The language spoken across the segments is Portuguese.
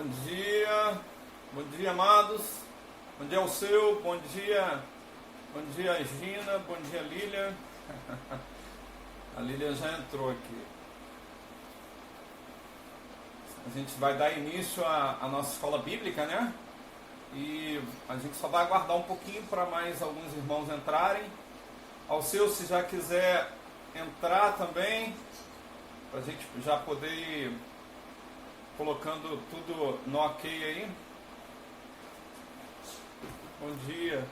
Bom dia, amados. Bom dia ao seu, bom dia Gina, bom dia Lilian. A Lilian já entrou aqui. A gente vai dar início à nossa escola bíblica, né? E a gente só vai aguardar um pouquinho para mais alguns irmãos entrarem. Ao seu, se já quiser entrar também, para a gente já poder ir colocando tudo no ok aí. Bom dia.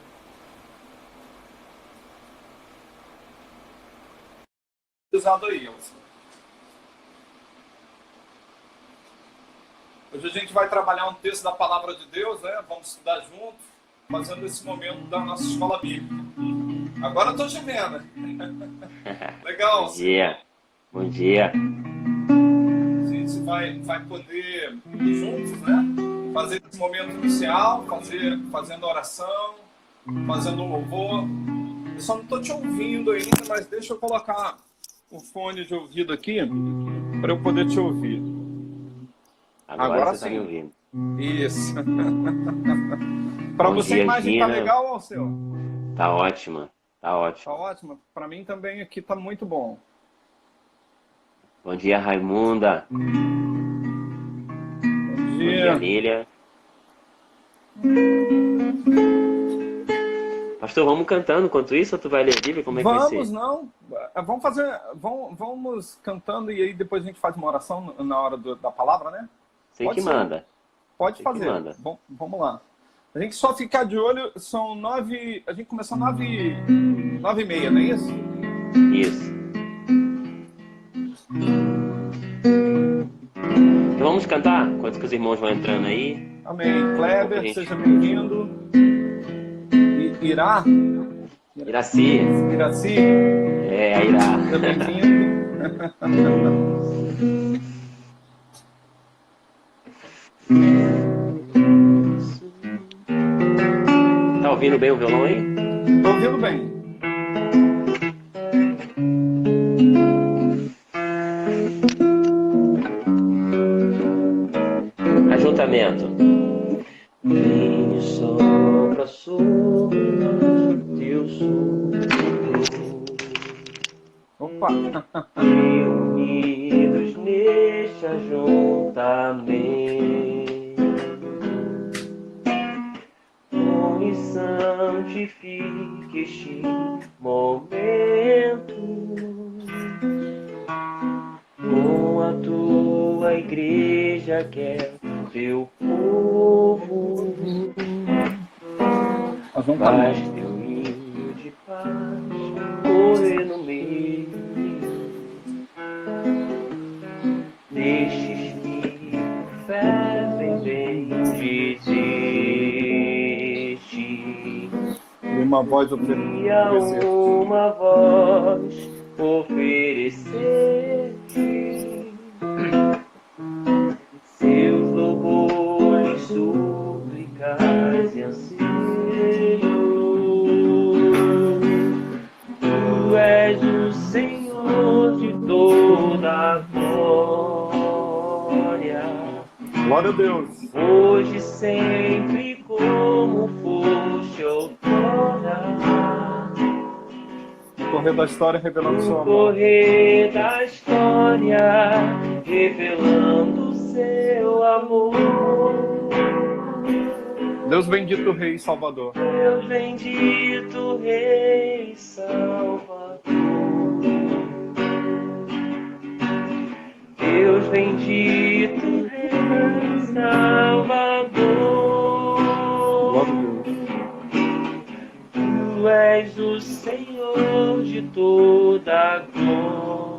Pesado aí, Elson. Hoje a gente vai trabalhar um texto da Palavra de Deus, né? Vamos estudar juntos, fazendo esse momento da nossa escola bíblica. Agora eu estou chovendo. Legal. Bom dia. Bom dia. A gente vai poder juntos, né? Fazer esse momento inicial, fazendo oração, fazendo louvor. Eu só não estou te ouvindo ainda, mas deixa eu colocar o fone de ouvido aqui para eu poder te ouvir. Agora você sim. está me ouvindo. Isso. Para você dia, a imagem Gina. tá legal, ou seu? Tá ótima. Tá Tá ótimo. ótimo. Para mim também aqui tá muito bom. Bom dia, Raimunda. Bom Bom dia, Lília. Pastor, vamos cantando enquanto isso ou tu vai ler a Bíblia? Como é que vai ser? Vamos, não. Vamos cantando e aí depois a gente faz uma oração na hora da palavra, né? Você Pode que ser. manda. Pode Você fazer. que manda. Bom, vamos lá. A gente só ficar de olho, são 9. A gente começou 9h30, não é isso? Isso. Então vamos cantar enquanto que os irmãos vão entrando aí. Amém. Kleber, gente. seja bem-vindo. Iraci. Iraci, É, a Irá. seja bem-vindo. Tá ouvindo bem o violão aí? Tô ouvindo bem. Ajuntamento. Vem sopra sobre teu sopro. Opa! Reunidos neste ajuntamento, e santifique este momento com a tua igreja que é o teu povo. Faz teu ninho de paz correr no meio destes que fervem bem desistir. E uma voz E a oferecer. uma voz oferecer seus louvores, súplicas e anseios. Tu és o Senhor de toda a glória, Glória a Deus. hoje, sempre, como foste outrora. No correr da história revelando seu No amor. correr da história, revelando seu amor. Deus bendito Rei e Salvador. Deus bendito, Rei Salvador. Deus bendito, Rei Salvador. Glória a Deus. Tu és o Senhor de toda a glória,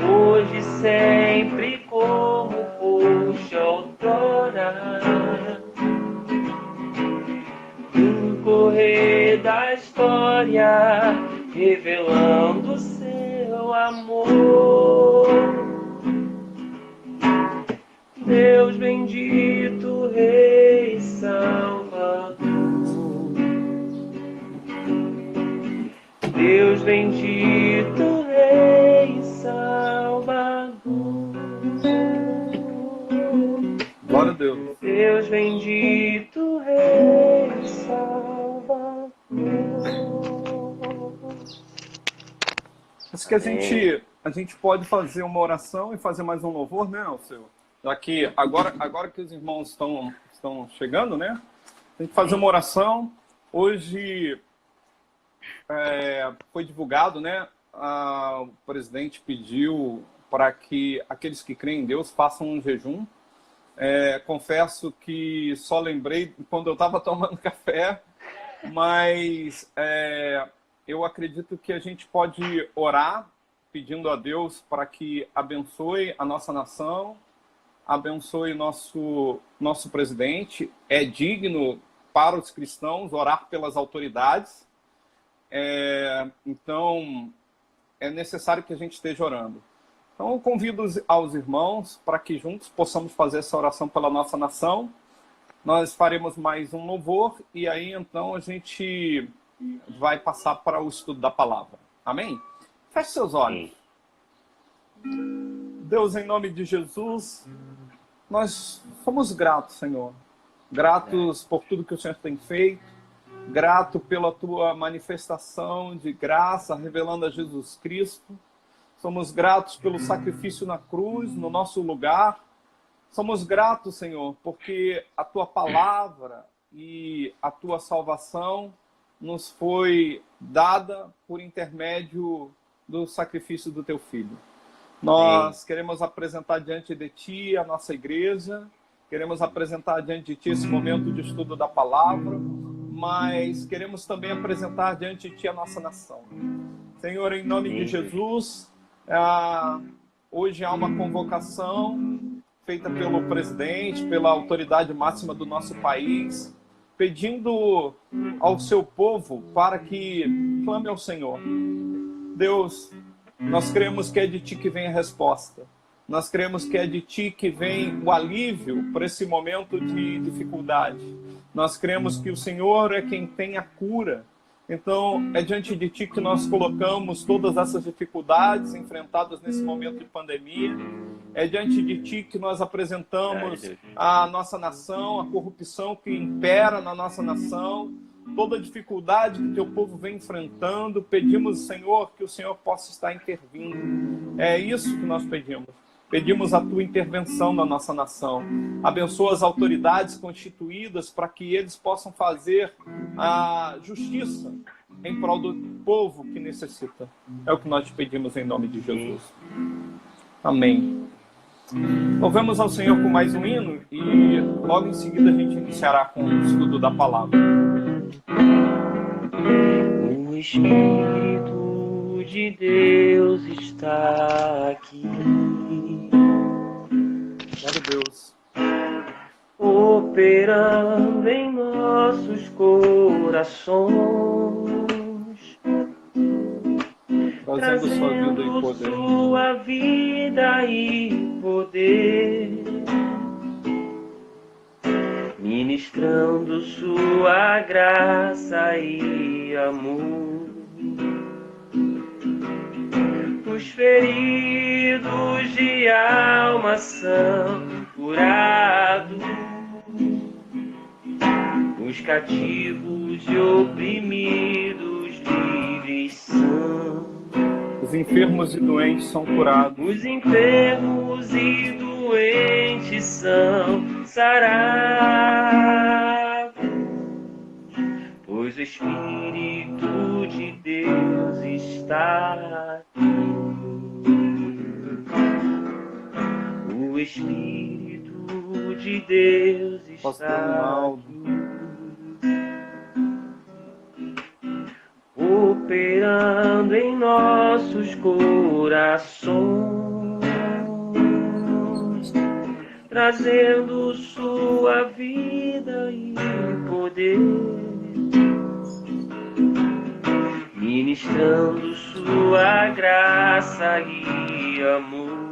hoje, sempre, como foste outrora. No correr da história, revelando seu amor. Deus bendito, Rei Salvador. Deus bendito, Rei Salvador. Deus bendito, Rei Salvador. Acho que a gente pode fazer uma oração e fazer mais um louvor, né, Alceu? Daqui, agora que os irmãos estão chegando, né? Tem que fazer uma oração. Hoje foi divulgado, né? O presidente pediu para que aqueles que creem em Deus façam um jejum. Confesso que só lembrei quando eu estava tomando café, mas eu acredito que a gente pode orar pedindo a Deus para que abençoe a nossa nação, abençoe nosso presidente. É digno para os cristãos orar pelas autoridades. Então, é necessário que a gente esteja orando. Então, eu convido aos irmãos para que juntos possamos fazer essa oração pela nossa nação. Nós faremos mais um louvor e aí, então, a gente vai passar para o estudo da palavra. Amém? Feche seus olhos. Deus, em nome de Jesus, nós somos gratos, Senhor. Gratos por tudo que o Senhor tem feito. Grato pela tua manifestação de graça, revelando a Jesus Cristo. Somos gratos pelo sacrifício na cruz, no nosso lugar. Somos gratos, Senhor, porque a tua palavra e a tua salvação nos foi dada por intermédio do sacrifício do teu Filho. Nós queremos apresentar diante de ti a nossa igreja, queremos apresentar diante de ti esse momento de estudo da palavra, mas queremos também apresentar diante de ti a nossa nação. Senhor, em nome de Jesus, hoje há uma convocação feita pelo presidente, pela autoridade máxima do nosso país, pedindo ao seu povo para que clame ao Senhor. Deus, nós cremos que é de ti que vem a resposta. Nós cremos que é de ti que vem o alívio para esse momento de dificuldade. Nós cremos que o Senhor é quem tem a cura. Então, é diante de ti que nós colocamos todas essas dificuldades enfrentadas nesse momento de pandemia. É diante de ti que nós apresentamos a nossa nação, a corrupção que impera na nossa nação, toda a dificuldade que o teu povo vem enfrentando. Pedimos, Senhor, que o Senhor possa estar intervindo. É isso que nós pedimos. Pedimos a tua intervenção na nossa nação. Abençoa as autoridades constituídas para que eles possam fazer a justiça em prol do povo que necessita. É o que nós te pedimos em nome de Jesus. Amém. Louvemos ao Senhor com mais um hino e logo em seguida a gente iniciará com o estudo da palavra. O Espírito de Deus está aqui. Glória a Deus. Operando em nossos corações, Trazendo sua vida e poder. Sua vida e poder, ministrando sua graça e amor. Os feridos de alma são curados, os cativos e oprimidos livres são. Os enfermos e doentes são curados. Os enfermos e doentes são sarados, pois o Espírito de Deus está aqui. O Espírito de Deus está aqui, operando em nossos corações, trazendo sua vida e poder, ministrando sua graça e amor.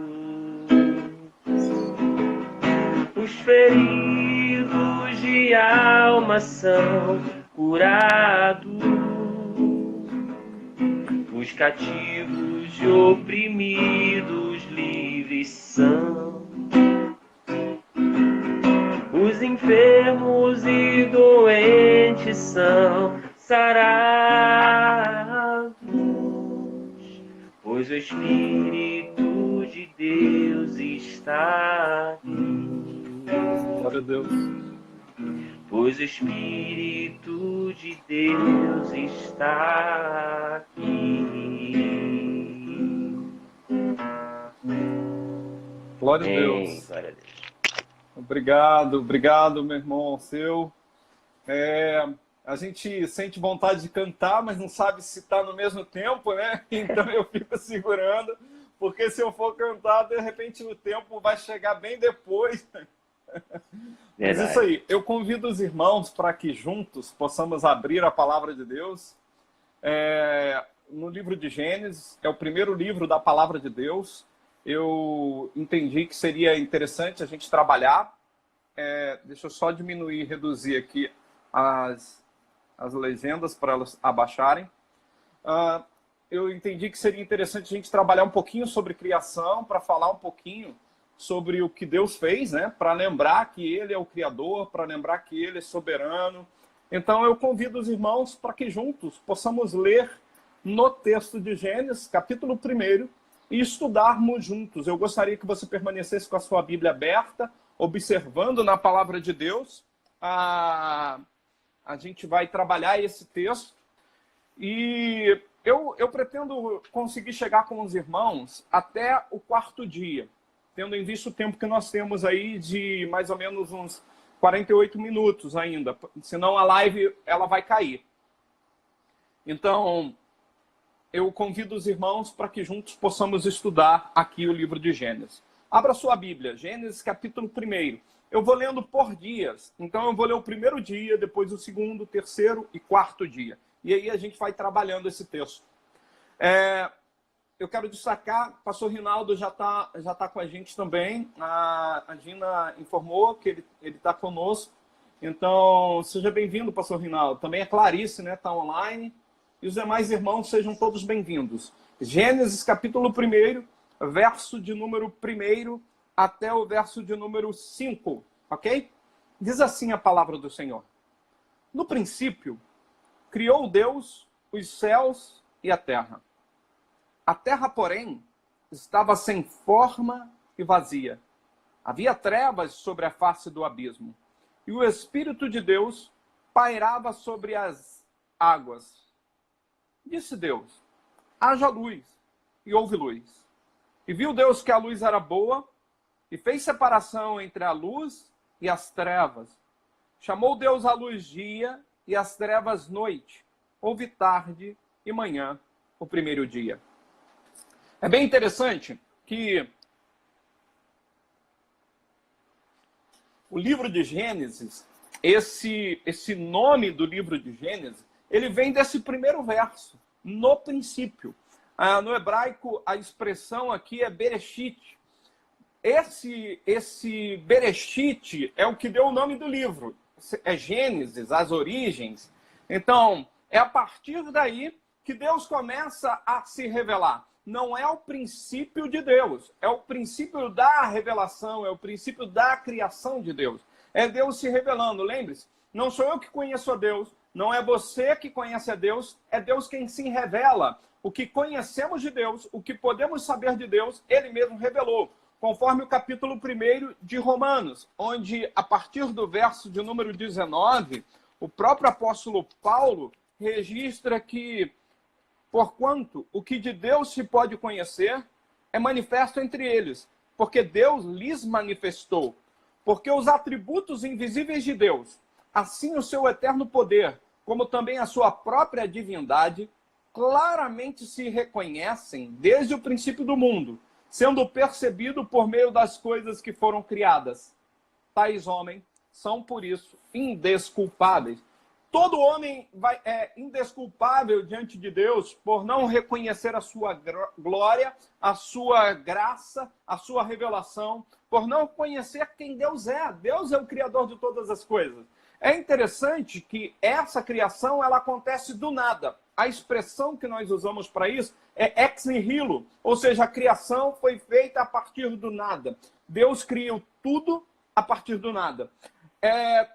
Os feridos de alma são curados, os cativos e oprimidos livres são. Os enfermos são sarados, pois o Espírito de Deus está aqui. Glória a Deus. Pois o Espírito de Deus está aqui. Glória a Amém. Deus. Glória a Deus. Obrigado, meu irmão, seu. A gente sente vontade de cantar, mas não sabe se está no mesmo tempo, né? Então eu fico segurando, porque se eu for cantar, de repente o tempo vai chegar bem depois. Mas isso aí, eu convido os irmãos para que juntos possamos abrir a palavra de Deus. No livro de Gênesis, é o primeiro livro da palavra de Deus. Eu entendi que seria interessante a gente trabalhar. Deixa eu só diminuir, reduzir aqui as legendas para elas abaixarem. Eu entendi que seria interessante a gente trabalhar um pouquinho sobre criação, para falar um pouquinho sobre o que Deus fez, né? Para lembrar que Ele é o Criador, para lembrar que Ele é soberano. Então eu convido os irmãos para que juntos possamos ler no texto de Gênesis, capítulo 1, e estudarmos juntos. Eu gostaria que você permanecesse com a sua Bíblia aberta, observando na palavra de Deus. A gente vai trabalhar esse texto e eu pretendo conseguir chegar com os irmãos até o 4º dia, tendo em vista o tempo que nós temos aí de mais ou menos uns 48 minutos ainda, senão a live ela vai cair. Então, eu convido os irmãos para que juntos possamos estudar aqui o livro de Gênesis. Abra sua Bíblia, Gênesis capítulo 1. Eu vou lendo por dias. Então eu vou ler o 1º dia, depois o 2º, 3º e 4º dia. E aí a gente vai trabalhando esse texto. Eu quero destacar, o pastor Rinaldo já tá com a gente também. A Gina informou que ele está conosco. Então, seja bem-vindo, pastor Rinaldo. Também a Clarice, né, está online. E os demais irmãos, sejam todos bem-vindos. Gênesis capítulo 1, verso de número 1 até o verso de número 5, ok? Diz assim a palavra do Senhor. No princípio, criou Deus os céus e a terra. A terra, porém, estava sem forma e vazia. Havia trevas sobre a face do abismo. E o Espírito de Deus pairava sobre as águas. Disse Deus, haja luz, e houve luz. E viu Deus que a luz era boa, e fez separação entre a luz e as trevas. Chamou Deus a luz dia, e as trevas noite. Houve tarde e manhã, o 1º dia. É bem interessante que o livro de Gênesis, esse nome do livro de Gênesis, ele vem desse primeiro verso, no princípio. No hebraico, a expressão aqui é Bereshit. Esse Bereshit é o que deu o nome do livro. É Gênesis, as origens. Então, é a partir daí que Deus começa a se revelar. Não é o princípio de Deus, é o princípio da revelação, é o princípio da criação de Deus. É Deus se revelando, lembre-se, não sou eu que conheço a Deus, não é você que conhece a Deus, é Deus quem se revela. O que conhecemos de Deus, o que podemos saber de Deus, Ele mesmo revelou. Conforme o capítulo 1 de Romanos, onde a partir do verso de número 19, o próprio apóstolo Paulo registra que porquanto o que de Deus se pode conhecer é manifesto entre eles, porque Deus lhes manifestou. Porque os atributos invisíveis de Deus, assim o seu eterno poder, como também a sua própria divindade, claramente se reconhecem desde o princípio do mundo, sendo percebido por meio das coisas que foram criadas. Tais homens são, por isso, indesculpáveis. Todo homem é indesculpável diante de Deus por não reconhecer a sua glória, a sua graça, a sua revelação, por não conhecer quem Deus é. Deus é o Criador de todas as coisas. É interessante que essa criação ela acontece do nada. A expressão que nós usamos para isso é ex nihilo, ou seja, a criação foi feita a partir do nada. Deus criou tudo a partir do nada.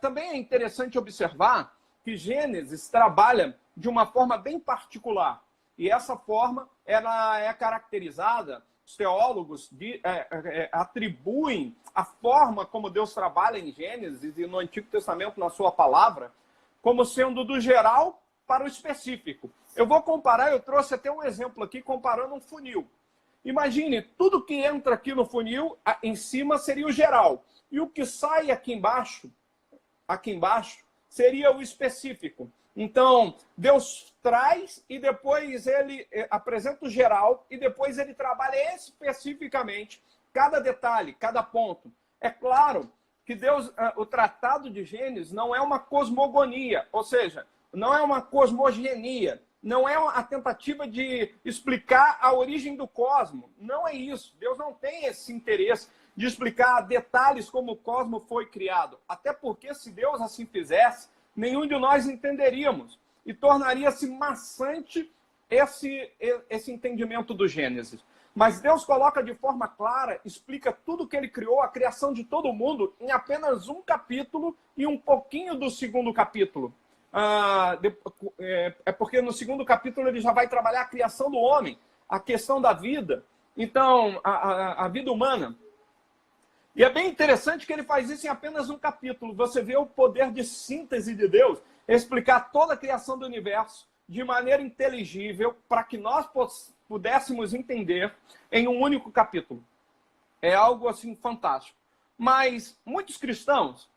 Também é interessante observar que que Gênesis trabalha de uma forma bem particular. E essa forma ela é caracterizada, os teólogos atribuem a forma como Deus trabalha em Gênesis e no Antigo Testamento, na sua palavra, como sendo do geral para o específico. Eu vou comparar, eu trouxe até um exemplo aqui, comparando um funil. Imagine, tudo que entra aqui no funil, em cima seria o geral. E o que sai aqui embaixo, seria o específico. Então, Deus traz e depois ele apresenta o geral e depois ele trabalha especificamente cada detalhe, cada ponto. É claro que Deus, o Tratado de Gênesis não é uma cosmogonia, ou seja, não é uma cosmogenia, não é a tentativa de explicar a origem do cosmos. Não é isso. Deus não tem esse interesse de explicar detalhes como o cosmos foi criado. Até porque, se Deus assim fizesse, nenhum de nós entenderíamos. E tornaria-se maçante esse entendimento do Gênesis. Mas Deus coloca de forma clara, explica tudo que ele criou, a criação de todo mundo, em apenas um capítulo e um pouquinho do segundo capítulo. É porque no segundo capítulo ele já vai trabalhar a criação do homem, a questão da vida, então a vida humana. E é bem interessante que ele faz isso em apenas um capítulo. Você vê o poder de síntese de Deus, explicar toda a criação do universo de maneira inteligível para que nós pudéssemos entender em um único capítulo. É algo assim fantástico. Mas muitos cristãos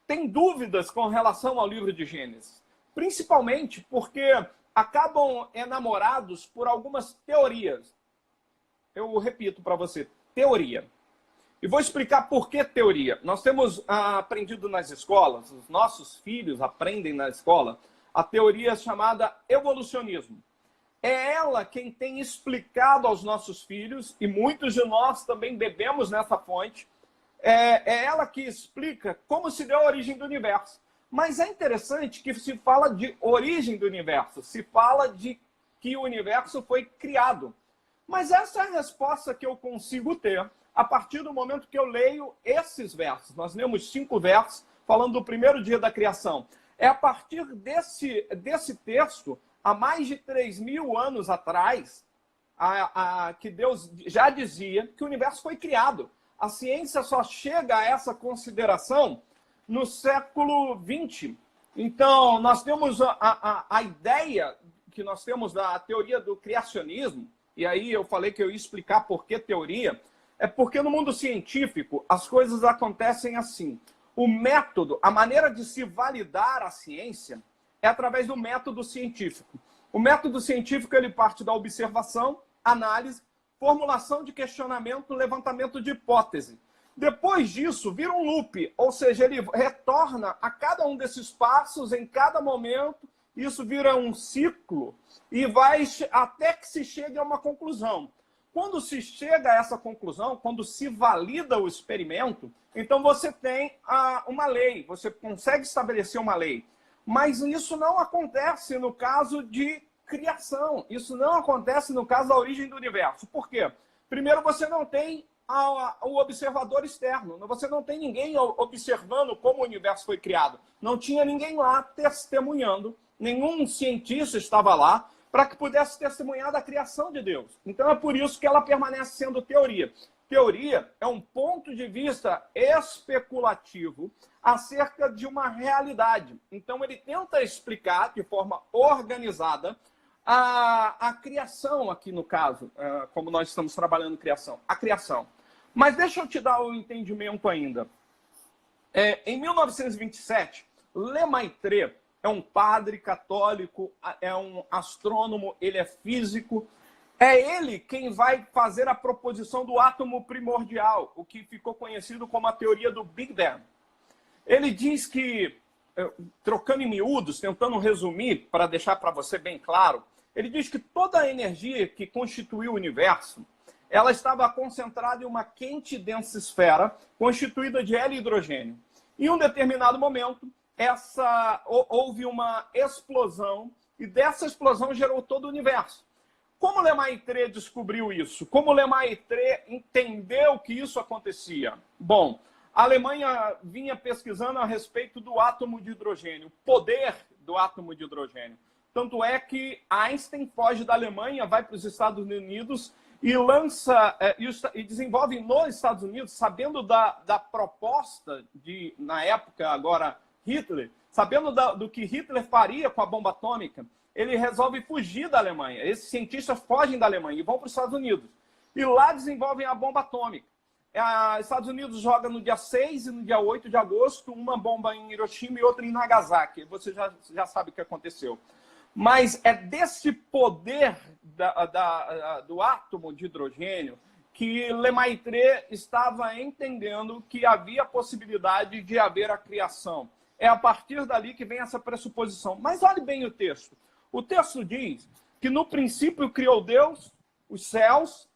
têm dúvidas com relação ao livro de Gênesis, principalmente porque acabam enamorados por algumas teorias. Eu repito para você, teoria. E vou explicar por que teoria. Nós temos aprendido nas escolas, os nossos filhos aprendem na escola, a teoria chamada evolucionismo. É ela quem tem explicado aos nossos filhos, e muitos de nós também bebemos nessa fonte, é ela que explica como se deu a origem do universo. Mas é interessante que se fala de origem do universo, se fala de que o universo foi criado. Mas essa é a resposta que eu consigo ter a partir do momento que eu leio esses versos. Nós lemos 5 versos falando do primeiro dia da criação. É a partir desse texto, há mais de 3.000 anos atrás, que Deus já dizia que o universo foi criado. A ciência só chega a essa consideração no século XX. Então, nós temos a ideia que nós temos da teoria do criacionismo, e aí eu falei que eu ia explicar por que teoria, é porque no mundo científico as coisas acontecem assim. O método, a maneira de se validar a ciência é através do método científico. O método científico ele parte da observação, análise, formulação de questionamento, levantamento de hipótese. Depois disso, vira um loop, ou seja, ele retorna a cada um desses passos em cada momento, isso vira um ciclo e vai até que se chegue a uma conclusão. Quando se chega a essa conclusão, quando se valida o experimento, então você tem uma lei, você consegue estabelecer uma lei. Mas isso não acontece no caso de criação, isso não acontece no caso da origem do universo. Por quê? Primeiro, você não tem o observador externo, você não tem ninguém observando como o universo foi criado. Não tinha ninguém lá testemunhando, nenhum cientista estava lá para que pudesse testemunhar da criação de Deus. Então é por isso que ela permanece sendo teoria. Teoria é um ponto de vista especulativo acerca de uma realidade. Então ele tenta explicar de forma organizada a criação aqui no caso, como nós estamos trabalhando criação, a criação. Mas deixa eu te dar o entendimento ainda. Em 1927, Lemaitre é um padre católico, é um astrônomo, ele é físico. É ele quem vai fazer a proposição do átomo primordial, o que ficou conhecido como a teoria do Big Bang. Ele diz que, trocando em miúdos, tentando resumir, para deixar para você bem claro, ele diz que toda a energia que constituiu o universo, ela estava concentrada em uma quente e densa esfera, constituída de hélio e hidrogênio. Em um determinado momento, houve uma explosão, e dessa explosão gerou todo o universo. Como Lemaitre descobriu isso? Como Lemaitre entendeu que isso acontecia? Bom, a Alemanha vinha pesquisando a respeito do átomo de hidrogênio, o poder do átomo de hidrogênio. Tanto é que Einstein foge da Alemanha, vai para os Estados Unidos e e desenvolve nos Estados Unidos, sabendo da proposta de, na época, agora, Hitler, sabendo do que Hitler faria com a bomba atômica, ele resolve fugir da Alemanha. Esses cientistas fogem da Alemanha e vão para os Estados Unidos. E lá desenvolvem a bomba atômica. Os Estados Unidos joga no dia 6 e no dia 8 de agosto uma bomba em Hiroshima e outra em Nagasaki. Você já sabe o que aconteceu. Mas é desse poder do átomo de hidrogênio que Lemaitre estava entendendo que havia possibilidade de haver a criação. É a partir dali que vem essa pressuposição. Mas olhe bem o texto. O texto diz que no princípio criou Deus os céus,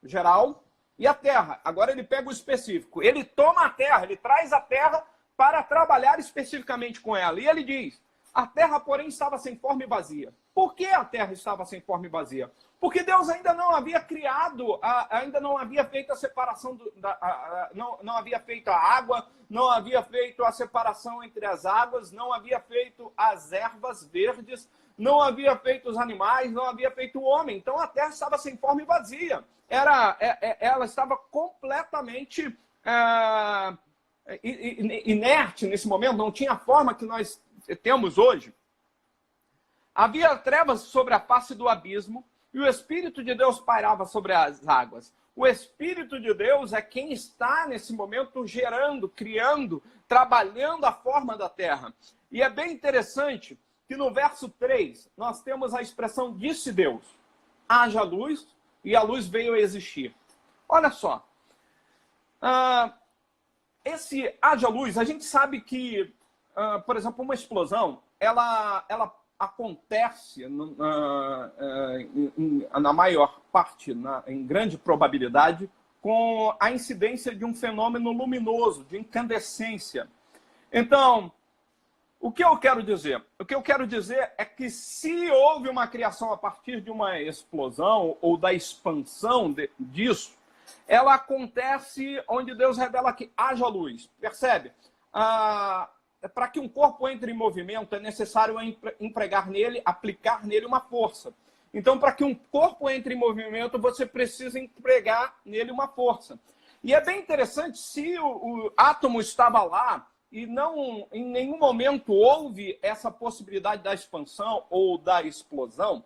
geral, e a terra. Agora ele pega o específico. Ele toma a terra, ele traz a terra para trabalhar especificamente com ela. E ele diz, a terra, porém, estava sem forma e vazia. Por que a terra estava sem forma e vazia? Porque Deus ainda não havia criado, ainda não havia feito a separação, não havia feito a água, não havia feito a separação entre as águas, não havia feito as ervas verdes, não havia feito os animais, não havia feito o homem. Então a terra estava sem forma e vazia. Ela estava completamente inerte nesse momento, não tinha a forma que nós temos hoje. Havia trevas sobre a face do abismo e o Espírito de Deus pairava sobre as águas. O Espírito de Deus é quem está nesse momento gerando, criando, trabalhando a forma da terra. E é bem interessante que no verso 3 nós temos a expressão disse Deus, haja luz, e a luz veio a existir. Olha só, esse haja luz, a gente sabe que, por exemplo, uma explosão, ela acontece na maior parte, em grande probabilidade, com a incidência de um fenômeno luminoso, de incandescência. Então, o que eu quero dizer? O que eu quero dizer é que se houve uma criação a partir de uma explosão ou da expansão disso, ela acontece onde Deus revela que haja luz. Percebe? Para que um corpo entre em movimento, é necessário aplicar nele uma força. Então, para que um corpo entre em movimento, você precisa empregar nele uma força. E é bem interessante, se o átomo estava lá, e não em nenhum momento houve essa possibilidade da expansão ou da explosão,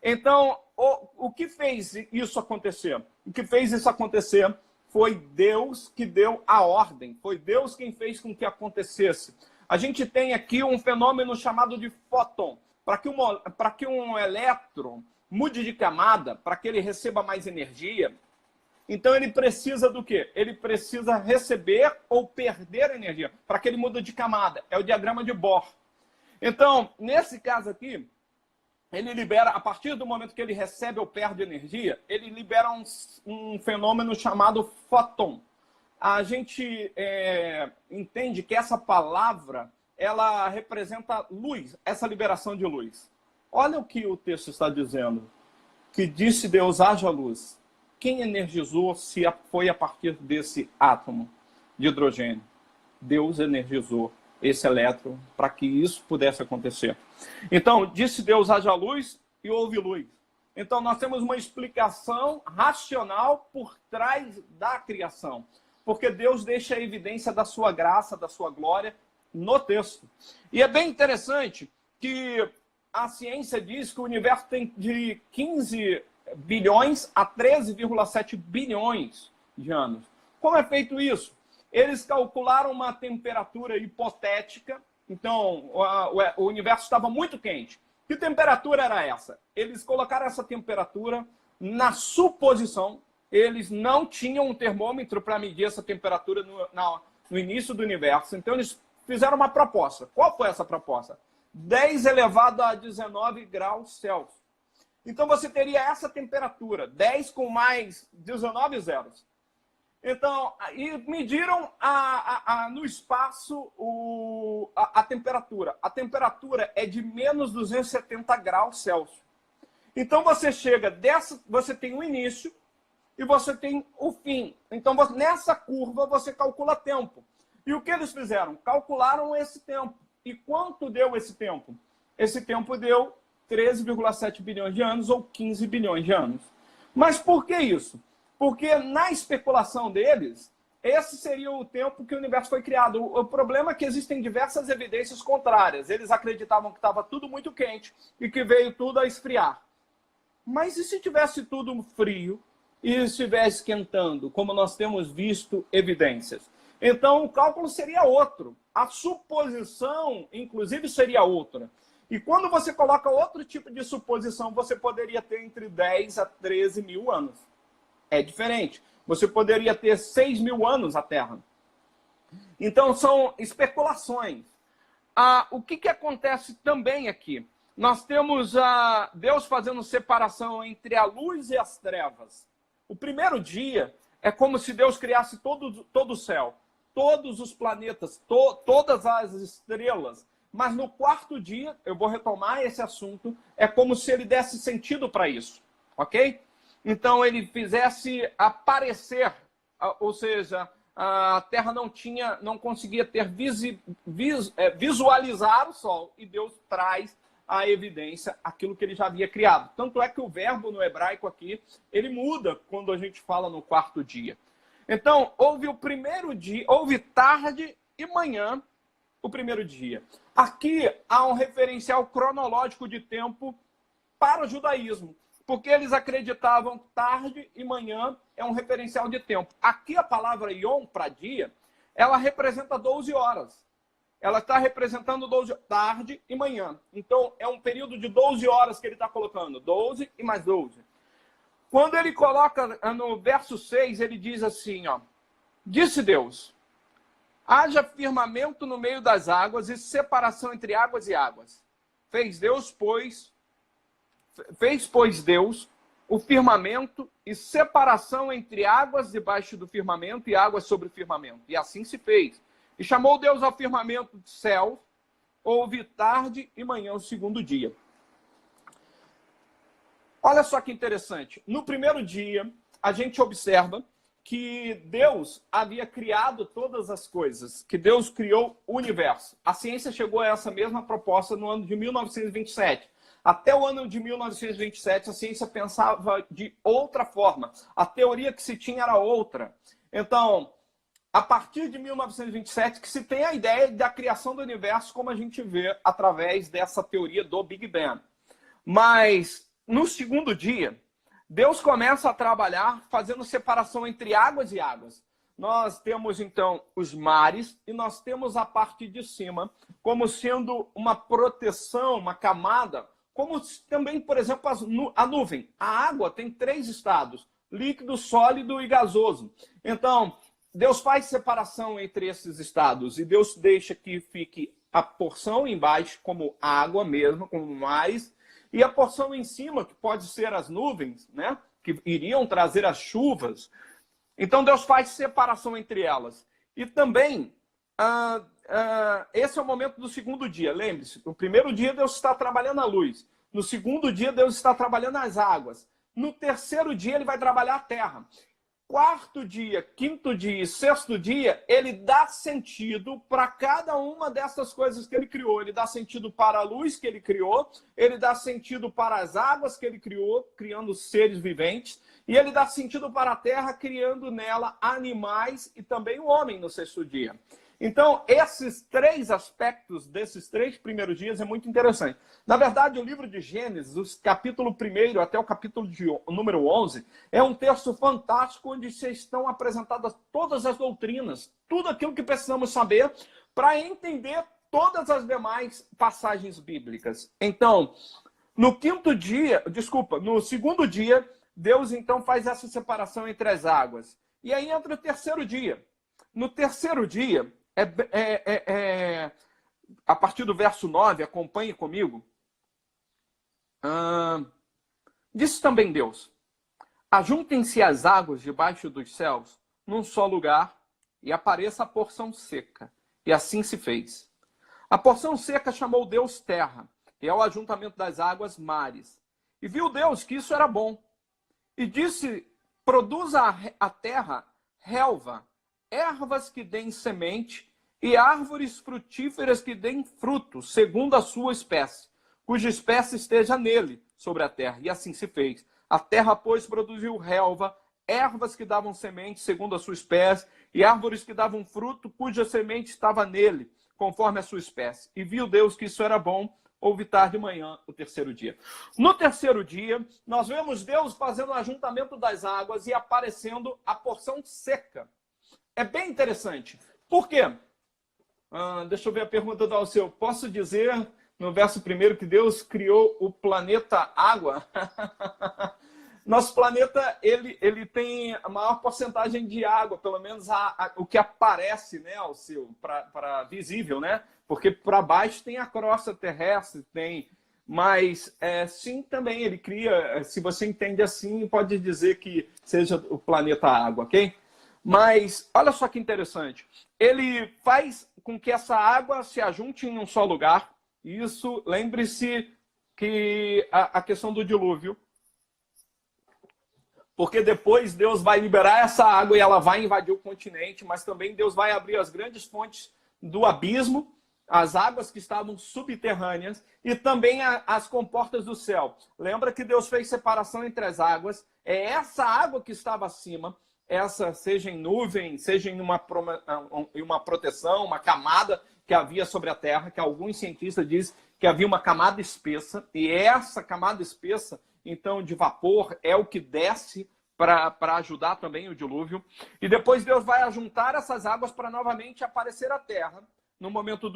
então, o que fez isso acontecer? O que fez isso acontecer foi Deus que deu a ordem, foi Deus quem fez com que acontecesse. A gente tem aqui um fenômeno chamado de fóton. Para que um elétron mude de camada, para que ele receba mais energia, então ele precisa do quê? Ele precisa receber ou perder energia, para que ele mude de camada. É o diagrama de Bohr. Então, nesse caso aqui, ele libera, a partir do momento que ele recebe ou perde energia, ele libera um fenômeno chamado fóton. A gente entende que essa palavra, ela representa luz, essa liberação de luz. Olha o que o texto está dizendo. Que disse Deus, haja luz. Quem energizou se foi a partir desse átomo de hidrogênio? Deus energizou esse elétron para que isso pudesse acontecer. Então, disse Deus, haja luz, e houve luz. Então, nós temos uma explicação racional por trás da criação. Porque Deus deixa a evidência da sua graça, da sua glória, no texto. E é bem interessante que a ciência diz que o universo tem de 15 bilhões a 13,7 bilhões de anos. Como é feito isso? Eles calcularam uma temperatura hipotética. Então, o universo estava muito quente. Que temperatura era essa? Eles colocaram essa temperatura na suposição. Eles não tinham um termômetro para medir essa temperatura no início do universo. Então, eles fizeram uma proposta. Qual foi essa proposta? 10 elevado a 19 graus Celsius. Então, você teria essa temperatura, 10 com mais 19 zeros. Então, e mediram no espaço a temperatura. A temperatura é de menos 270 graus Celsius. Então, você você tem o início e você tem o fim. Então, nessa curva, você calcula tempo. E o que eles fizeram? Calcularam esse tempo. E quanto deu esse tempo? Esse tempo deu 13,7 bilhões de anos ou 15 bilhões de anos. Mas por que isso? Porque na especulação deles, esse seria o tempo que o universo foi criado. O problema é que existem diversas evidências contrárias. Eles acreditavam que estava tudo muito quente e que veio tudo a esfriar. Mas e se tivesse tudo frio e estivesse esquentando, como nós temos visto evidências? Então o cálculo seria outro. A suposição, inclusive, seria outra. E quando você coloca outro tipo de suposição, você poderia ter entre 10 a 13 mil anos. É diferente. Você poderia ter 6 mil anos a Terra. Então, são especulações. O que acontece também aqui? Nós temos Deus fazendo separação entre a luz e as trevas. O primeiro dia é como se Deus criasse todo o céu, todos os planetas, todas as estrelas. Mas no quarto dia, eu vou retomar esse assunto, é como se ele desse sentido para isso, ok? Então ele fizesse aparecer, ou seja, a Terra não conseguia visualizar o Sol, e Deus traz a evidência, aquilo que ele já havia criado. Tanto é que o verbo no hebraico aqui, ele muda quando a gente fala no quarto dia. Então, houve o primeiro dia, houve tarde e manhã, o primeiro dia. Aqui há um referencial cronológico de tempo para o judaísmo, porque eles acreditavam que tarde e manhã é um referencial de tempo. Aqui a palavra yom, para dia, ela representa 12 horas. Ela está representando 12 tarde e manhã. Então, é um período de 12 horas que ele está colocando. 12 e mais 12. Quando ele coloca no verso 6, ele diz assim, ó, disse Deus, haja firmamento no meio das águas e separação entre águas e águas. Fez, pois, Deus o firmamento e separação entre águas debaixo do firmamento e águas sobre o firmamento. E assim se fez. E chamou Deus ao firmamento do céu, houve tarde e manhã o segundo dia. Olha só que interessante. No primeiro dia, a gente observa que Deus havia criado todas as coisas, que Deus criou o universo. A ciência chegou a essa mesma proposta no ano de 1927. Até o ano de 1927, a ciência pensava de outra forma. A teoria que se tinha era outra. Então, a partir de 1927, que se tem a ideia da criação do universo, como a gente vê através dessa teoria do Big Bang. Mas, no segundo dia, Deus começa a trabalhar fazendo separação entre águas e águas. Nós temos, então, os mares e nós temos a parte de cima como sendo uma proteção, uma camada, como também, por exemplo, a nuvem. A água tem 3 estados, líquido, sólido e gasoso. Então, Deus faz separação entre esses estados e Deus deixa que fique a porção embaixo, como água mesmo, como mares, e a porção em cima, que pode ser as nuvens, né? Que iriam trazer as chuvas. Então Deus faz separação entre elas. E também, esse é o momento do segundo dia. Lembre-se, no primeiro dia Deus está trabalhando a luz. No segundo dia Deus está trabalhando as águas. No terceiro dia ele vai trabalhar a terra. Quarto dia, quinto dia e sexto dia, ele dá sentido para cada uma dessas coisas que ele criou. Ele dá sentido para a luz que ele criou, ele dá sentido para as águas que ele criou, criando seres viventes, e ele dá sentido para a terra, criando nela animais e também o homem no sexto dia. Então, esses 3 aspectos desses 3 primeiros dias é muito interessante. Na verdade, o livro de Gênesis, o capítulo 1 até o capítulo número 11, é um texto fantástico onde estão apresentadas todas as doutrinas, tudo aquilo que precisamos saber para entender todas as demais passagens bíblicas. Então, no segundo dia, Deus então faz essa separação entre as águas. E aí entra o terceiro dia. No terceiro dia, a partir do verso 9, acompanhe comigo. Disse também Deus, ajuntem-se as águas debaixo dos céus num só lugar e apareça a porção seca. E assim se fez. A porção seca chamou Deus terra, e ao ajuntamento das águas mares. E viu Deus que isso era bom. E disse, produza a terra relva, ervas que deem semente e árvores frutíferas que deem fruto, segundo a sua espécie, cuja espécie esteja nele, sobre a terra. E assim se fez. A terra, pois, produziu relva, ervas que davam semente, segundo a sua espécie, e árvores que davam fruto, cuja semente estava nele, conforme a sua espécie. E viu Deus que isso era bom. Houve tarde e manhã, o terceiro dia. No terceiro dia, nós vemos Deus fazendo o ajuntamento das águas e aparecendo a porção seca. É bem interessante. Por quê? Deixa eu ver a pergunta do Alceu. Posso dizer, no verso 1, que Deus criou o planeta água? Nosso planeta, ele tem a maior porcentagem de água, pelo menos o que aparece, né, Alceu, para visível, né? Porque para baixo tem a crosta terrestre, tem... Mas, sim, também ele cria, se você entende assim, pode dizer que seja o planeta água, ok? Mas, olha só que interessante. Ele faz com que essa água se ajunte em um só lugar. Isso, lembre-se que a questão do dilúvio. Porque depois Deus vai liberar essa água e ela vai invadir o continente, mas também Deus vai abrir as grandes fontes do abismo, as águas que estavam subterrâneas e também as comportas do céu. Lembra que Deus fez separação entre as águas? É essa água que estava acima, essa seja em nuvem, seja em uma proteção, uma camada que havia sobre a terra, que alguns cientistas dizem que havia uma camada espessa, e essa camada espessa, então, de vapor, é o que desce para ajudar também o dilúvio. E depois Deus vai ajuntar essas águas para novamente aparecer a terra, no momento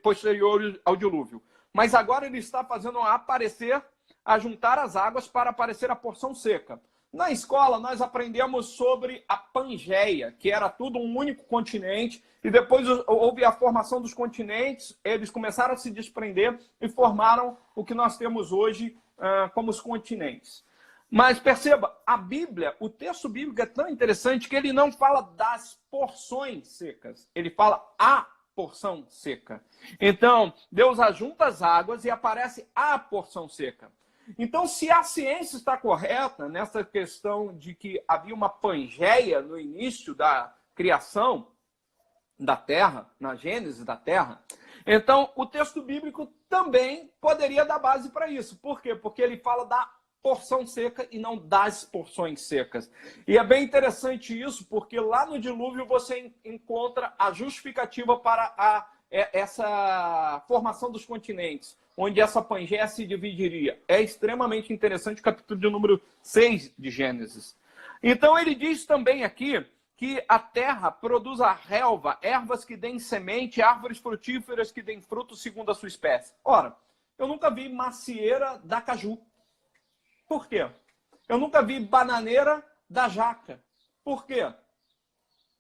posterior ao dilúvio. Mas agora ele está fazendo ajuntar as águas para aparecer a porção seca. Na escola, nós aprendemos sobre a Pangeia, que era tudo um único continente, e depois houve a formação dos continentes, eles começaram a se desprender e formaram o que nós temos hoje como os continentes. Mas perceba, a Bíblia, o texto bíblico é tão interessante que ele não fala das porções secas, ele fala a porção seca. Então, Deus ajunta as águas e aparece a porção seca. Então, se a ciência está correta nessa questão de que havia uma Pangeia no início da criação da Terra, na Gênesis da Terra, então o texto bíblico também poderia dar base para isso. Por quê? Porque ele fala da porção seca e não das porções secas. E é bem interessante isso, porque lá no dilúvio você encontra a justificativa para essa formação dos continentes, onde essa Pangeia se dividiria. É extremamente interessante o capítulo de número 6 de Gênesis. Então ele diz também aqui que a terra produz a relva, ervas que deem semente, árvores frutíferas que deem fruto segundo a sua espécie. Ora, eu nunca vi macieira da caju. Por quê? Eu nunca vi bananeira da jaca. Por quê?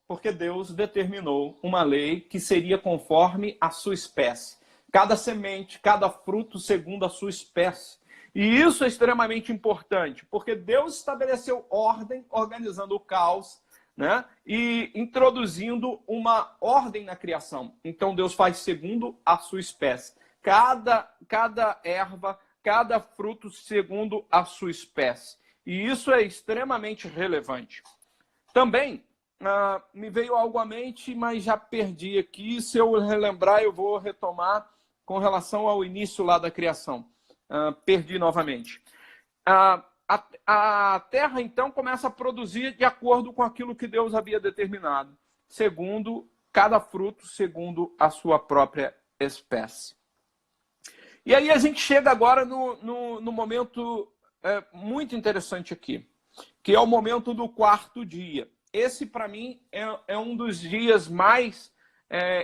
Porque Deus determinou uma lei que seria conforme a sua espécie. Cada semente, cada fruto segundo a sua espécie. E isso é extremamente importante, porque Deus estabeleceu ordem, organizando o caos, né? E introduzindo uma ordem na criação. Então Deus faz segundo a sua espécie. Cada erva, cada fruto segundo a sua espécie. E isso é extremamente relevante. Também me veio algo à mente, mas já perdi aqui. Se eu relembrar, eu vou retomar com relação ao início lá da criação. Perdi novamente. A terra, então, começa a produzir de acordo com aquilo que Deus havia determinado, segundo cada fruto, segundo a sua própria espécie. E aí a gente chega agora no momento muito interessante aqui, que é o momento do quarto dia. Esse, para mim, é um dos dias mais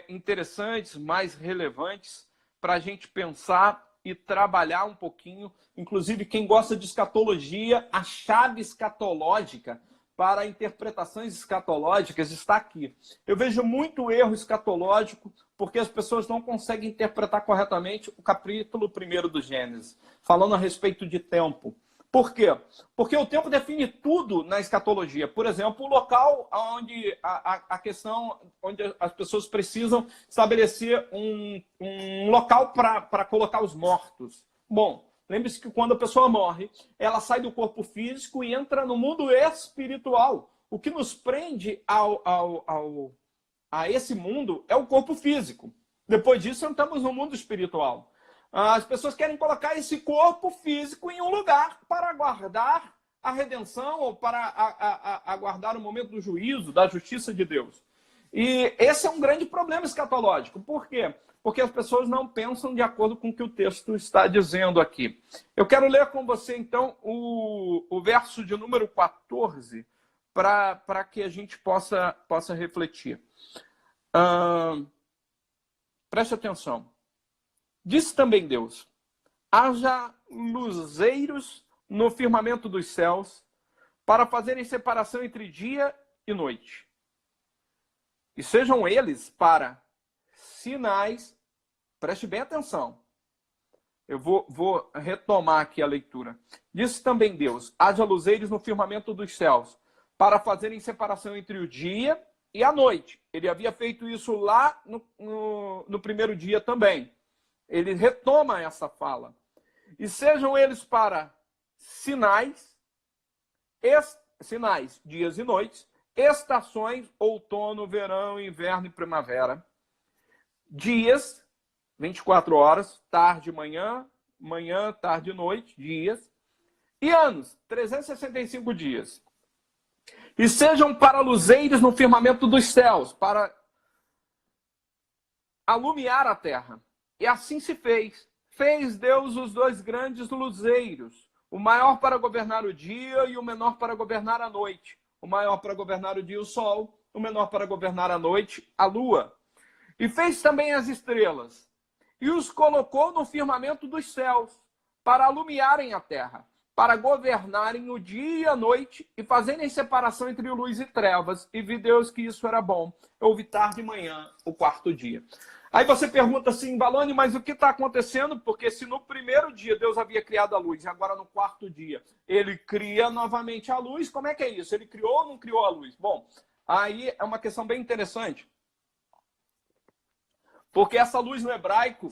interessantes, mais relevantes para a gente pensar e trabalhar um pouquinho. Inclusive, quem gosta de escatologia, a chave escatológica para interpretações escatológicas está aqui. Eu vejo muito erro escatológico porque as pessoas não conseguem interpretar corretamente o capítulo 1 do Gênesis, falando a respeito de tempo. Por quê? Porque o tempo define tudo na escatologia. Por exemplo, o local onde a questão, onde as pessoas precisam estabelecer um local para colocar os mortos. Bom, lembre-se que quando a pessoa morre, ela sai do corpo físico e entra no mundo espiritual. O que nos prende a esse mundo é o corpo físico. Depois disso, entramos no mundo espiritual. As pessoas querem colocar esse corpo físico em um lugar para aguardar a redenção ou para aguardar o momento do juízo, da justiça de Deus. E esse é um grande problema escatológico. Por quê? Porque as pessoas não pensam de acordo com o que o texto está dizendo aqui. Eu quero ler com você, então, o verso de número 14, para que a gente possa refletir. Preste atenção. Disse também Deus: haja luzeiros no firmamento dos céus para fazerem separação entre dia e noite. E sejam eles para sinais. Preste bem atenção. Eu vou retomar aqui a leitura. Disse também Deus: haja luzeiros no firmamento dos céus para fazerem separação entre o dia e a noite. Ele havia feito isso lá no primeiro dia também. Ele retoma essa fala. E sejam eles para sinais, dias e noites, estações, outono, verão, inverno e primavera. Dias, 24 horas, tarde, manhã, tarde e noite, dias. E anos, 365 dias. E sejam para luzeiros no firmamento dos céus, para alumiar a terra. E assim se fez. Fez Deus os dois grandes luzeiros, o maior para governar o dia e o menor para governar a noite. O maior para governar o dia, o sol, o menor para governar a noite, a lua. E fez também as estrelas, e os colocou no firmamento dos céus, para alumiarem a terra, para governarem o dia e a noite, e fazerem separação entre luz e trevas. E vi Deus que isso era bom. Houve tarde e manhã, o quarto dia. Aí você pergunta assim: Valone, mas o que está acontecendo? Porque se no primeiro dia Deus havia criado a luz, e agora no quarto dia ele cria novamente a luz, como é que é isso? Ele criou ou não criou a luz? Bom, aí é uma questão bem interessante. Porque essa luz no hebraico,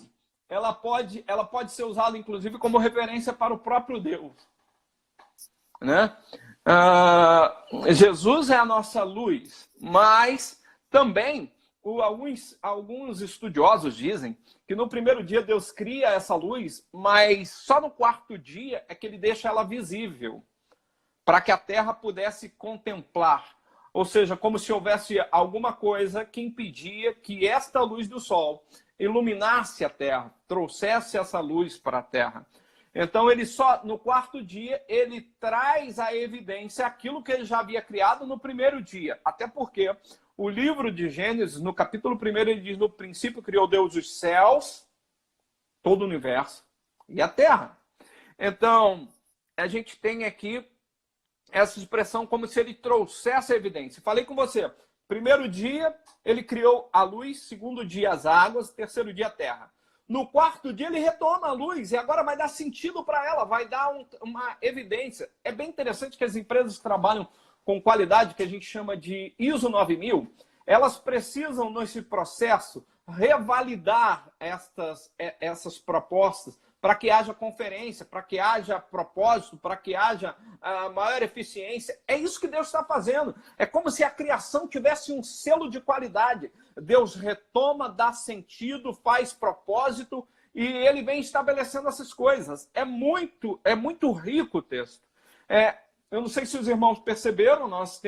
ela pode ser usada, inclusive, como referência para o próprio Deus. Né? Jesus é a nossa luz, mas também alguns estudiosos dizem que no primeiro dia Deus cria essa luz, mas só no quarto dia é que ele deixa ela visível, para que a terra pudesse contemplar. Ou seja, como se houvesse alguma coisa que impedia que esta luz do sol iluminasse a terra, trouxesse essa luz para a terra. Então, ele só, no quarto dia, ele traz à evidência aquilo que ele já havia criado no primeiro dia. Até porque o livro de Gênesis, no capítulo 1, ele diz: no princípio criou Deus os céus, todo o universo, e a terra. Então, a gente tem aqui essa expressão como se ele trouxesse a evidência. Falei com você, primeiro dia ele criou a luz, segundo dia as águas, terceiro dia a terra. No quarto dia ele retoma a luz e agora vai dar sentido para ela, vai dar uma evidência. É bem interessante que as empresas que trabalham com qualidade, que a gente chama de ISO 9000, elas precisam, nesse processo, revalidar essas propostas, para que haja conferência, para que haja propósito, para que haja maior eficiência. É isso que Deus está fazendo. É como se a criação tivesse um selo de qualidade. Deus retoma, dá sentido, faz propósito e ele vem estabelecendo essas coisas. É muito rico o texto. Eu não sei se os irmãos perceberam, nós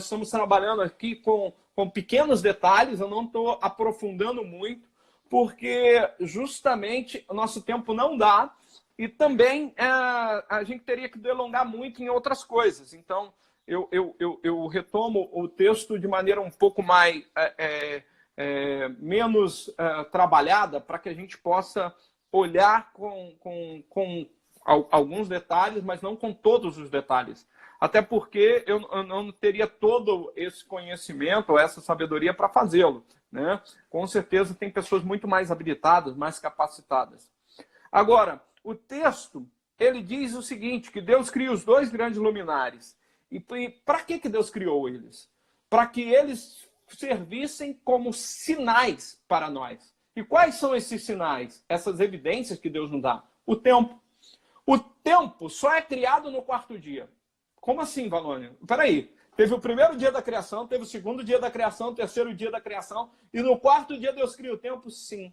estamos trabalhando aqui com pequenos detalhes, eu não estou aprofundando muito, porque justamente o nosso tempo não dá e também a gente teria que delongar muito em outras coisas. Então, eu retomo o texto de maneira um pouco mais menos trabalhada, para que a gente possa olhar com alguns detalhes, mas não com todos os detalhes. Até porque eu não teria todo esse conhecimento, essa sabedoria para fazê-lo. Né? Com certeza tem pessoas muito mais habilitadas, mais capacitadas. Agora, o texto, ele diz o seguinte, que Deus cria os dois grandes luminares. E para que Deus criou eles? Para que eles servissem como sinais para nós. E quais são esses sinais? Essas evidências que Deus nos dá? O tempo. O tempo só é criado no quarto dia. Como assim, Valônia? Peraí, Teve o primeiro dia da criação, teve o segundo dia da criação, o terceiro dia da criação, e no quarto dia Deus cria o tempo? Sim,